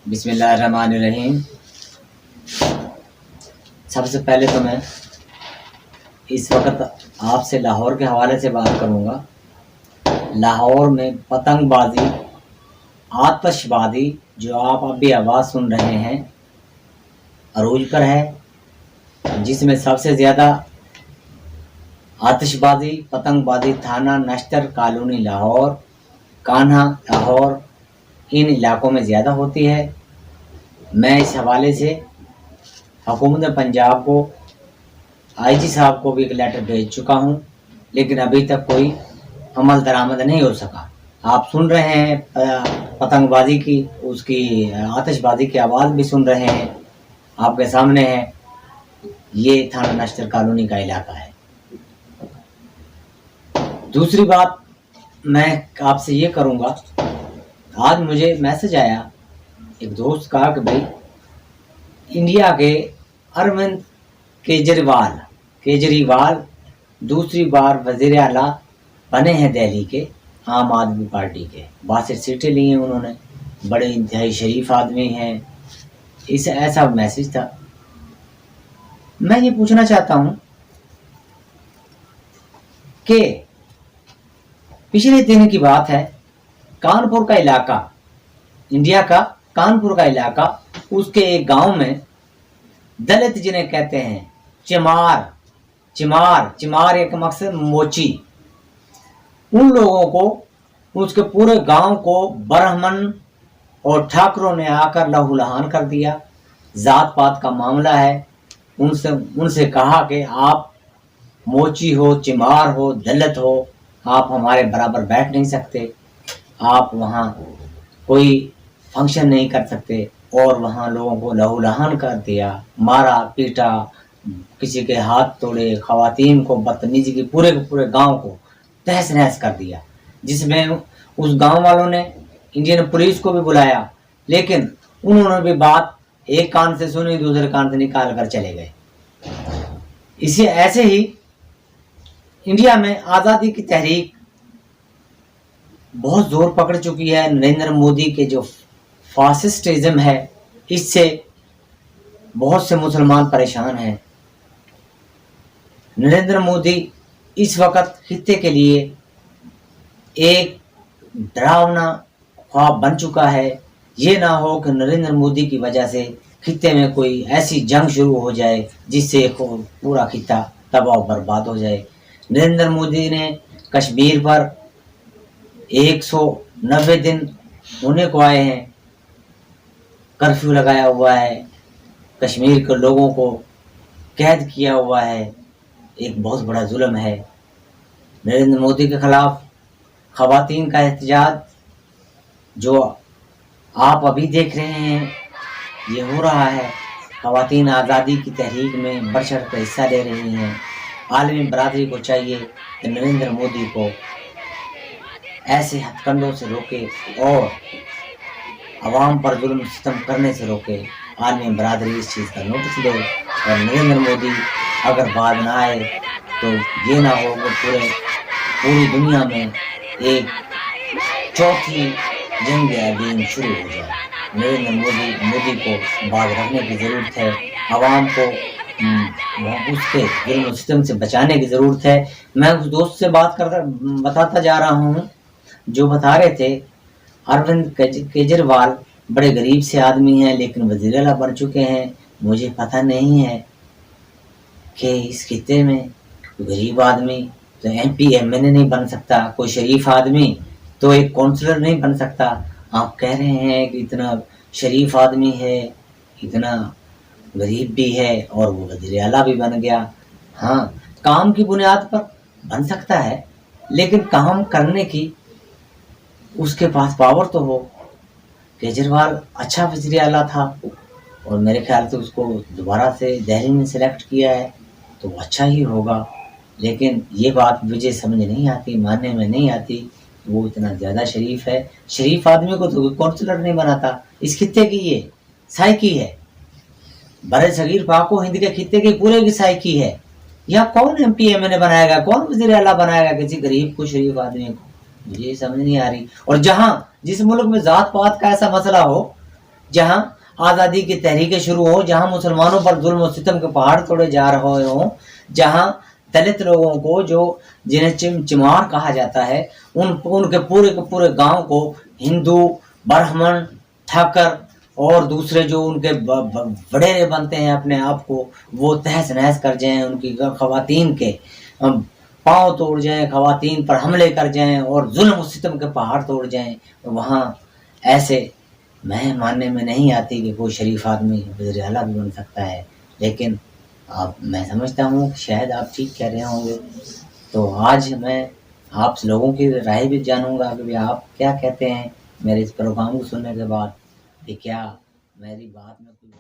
بسم اللہ الرحمن الرحیم۔ سب سے پہلے تو میں اس وقت آپ سے لاہور کے حوالے سے بات کروں گا۔ لاہور میں پتنگ بازی، آتش بازی جو آپ ابھی آواز سن رہے ہیں عروج پر ہے، جس میں سب سے زیادہ آتش بازی، پتنگ بازی تھانہ نشتر کالونی لاہور، کانہا لاہور، ان علاقوں میں زیادہ ہوتی ہے۔ میں اس حوالے سے حکومت پنجاب کو، آئی جی صاحب کو بھی ایک لیٹر بھیج چکا ہوں، لیکن ابھی تک کوئی عمل درآمد نہیں ہو سکا۔ آپ سن رہے ہیں پتنگ بازی کی، اس کی آتش بازی کی آواز بھی سن رہے ہیں، آپ کے سامنے ہے۔ یہ تھانہ نشتر کالونی کا علاقہ ہے۔ دوسری بات میں آپ سے یہ کروں گا، آج مجھے میسج آیا ایک دوست کا کہ بھائی انڈیا کے اروند کیجریوال دوسری بار وزیر اعلیٰ بنے ہیں دہلی کے عام آدمی پارٹی کے، 62 سیٹیں لی ہیں انہوں نے، بڑے انتہائی شریف آدمی ہیں۔ اس ایسا میسج تھا۔ میں یہ پوچھنا چاہتا ہوں کہ پچھلے دن کی بات ہے، کانپور کا علاقہ، انڈیا کا کانپور کا علاقہ، اس کے ایک گاؤں میں دلت جنہیں کہتے ہیں چمار ایک مقصد موچی، ان لوگوں کو، اس کے پورے گاؤں کو برہمن اور ٹھاکروں نے آ کر لہو لہان کر دیا۔ ذات پات کا معاملہ ہے۔ ان سے کہا کہ آپ موچی ہو، چمار ہو، دلت ہو، آپ ہمارے برابر بیٹھ نہیں سکتے، آپ وہاں کوئی فنکشن نہیں کر سکتے، اور وہاں لوگوں کو لہو لہان کر دیا، مارا پیٹا، کسی کے ہاتھ توڑے، خواتین کو بدتمیزی کی، پورے گاؤں کو تہس نہس کر دیا، جس میں اس گاؤں والوں نے انڈین پولیس کو بھی بلایا، لیکن انہوں نے بھی بات ایک کان سے سنی، دوسرے کان سے نکال کر چلے گئے۔ اسی ایسے ہی انڈیا میں آزادی کی تحریک بہت زور پکڑ چکی ہے۔ نریندر مودی کے جو فاسسٹزم ہے، اس سے بہت سے مسلمان پریشان ہیں۔ نریندر مودی اس وقت خطے کے لیے ایک ڈراؤنا خواب بن چکا ہے۔ یہ نہ ہو کہ نریندر مودی کی وجہ سے خطے میں کوئی ایسی جنگ شروع ہو جائے جس سے پورا خطہ تباہ و برباد ہو جائے۔ نریندر مودی نے کشمیر پر 190 دن ہونے کو آئے ہیں، کرفیو لگایا ہوا ہے، کشمیر کے لوگوں کو قید کیا ہوا ہے، ایک بہت بڑا ظلم ہے۔ نریندر مودی کے خلاف خواتین کا احتجاج جو آپ ابھی دیکھ رہے ہیں، یہ ہو رہا ہے۔ خواتین آزادی کی تحریک میں بڑھ چڑھ کر حصہ لے رہی ہیں۔ عالمی برادری کو چاہیے کہ نریندر مودی کو ایسے ہتھ کنڈوں سے روکے اور عوام پر ظلم ستم کرنے سے روکے۔ عالمی برادری اس چیز کا نوٹس لے، اور نریندر مودی اگر بعد نہ آئے تو یہ نہ ہو کہ پوری دنیا میں ایک چوتھی جنگ عظیم شروع ہو جائے۔ نریندر مودی کو باز رکھنے کی ضرورت ہے، عوام کو اس کے ظلم و ستم سے بچانے کی ضرورت ہے۔ میں اس دوست سے بتاتا جا رہا ہوں جو بتا رہے تھے اروند کیجریوال بڑے غریب سے آدمی ہیں لیکن وزیر اعلیٰ بن چکے ہیں۔ مجھے پتہ نہیں ہے کہ اس خطے میں غریب آدمی تو ایم پی ایم این اے نہیں بن سکتا، کوئی شریف آدمی تو ایک کونسلر نہیں بن سکتا۔ آپ کہہ رہے ہیں کہ اتنا شریف آدمی ہے، اتنا غریب بھی ہے، اور وہ وزیر اعلیٰ بھی بن گیا۔ ہاں، کام کی بنیاد پر بن سکتا ہے، لیکن کام کرنے کی اس کے پاس پاور تو ہو۔ کیجریوال اچھا وزیر اعلیٰ تھا، اور میرے خیال سے اس کو دوبارہ سے دہلی میں سلیکٹ کیا ہے تو اچھا ہی ہوگا، لیکن یہ بات مجھے سمجھ نہیں آتی، ماننے میں نہیں آتی۔ وہ اتنا زیادہ شریف ہے، شریف آدمی کو تو کونسلر نہیں بناتا۔ اس خطے کی یہ سائیکی ہے، برے صغیر پاک و ہند کے خطے کی پورے کی سائیکی ہے۔ یا کون ایم پی ایم این اے بنائے گا، کون وزیر اعلیٰ بنائے گا کسی غریب کو، شریف آدمی کو؟ مجھے یہ سمجھ نہیں آ رہی۔ اور جس ملک میں ذات پات کا ایسا مسئلہ ہو جہاں آزادی کی تحریکیں شروع ہوں، جہاں مسلمانوں پر ظلم و ستم کے پہاڑ توڑے جا رہے ہوں، جہاں دلت لوگوں کو جو جنہیں چمار کہا جاتا ہے ان کے پورے گاؤں کو ہندو، برہمن، ٹھاکر اور دوسرے جو ان کے بڑے بنتے ہیں اپنے آپ کو، وہ تہس نہس کر جائیں، ان کی خواتین کے پاؤں توڑ جائیں، خواتین پر حملے کر جائیں اور ظلم و ستم کے پہاڑ توڑ جائیں، وہاں ایسے میں ماننے میں نہیں آتی کہ کوئی شریف آدمی وزیر اعلیٰ بھی بن سکتا ہے، لیکن میں سمجھتا ہوں کہ شاید آپ ٹھیک کہہ رہے ہوں گے۔ تو آج میں آپ لوگوں کی رائے بھی جانوں گا کہ آپ کیا کہتے ہیں میرے اس پروگرام کو سننے کے بعد، کہ کیا میری بات میں کوئی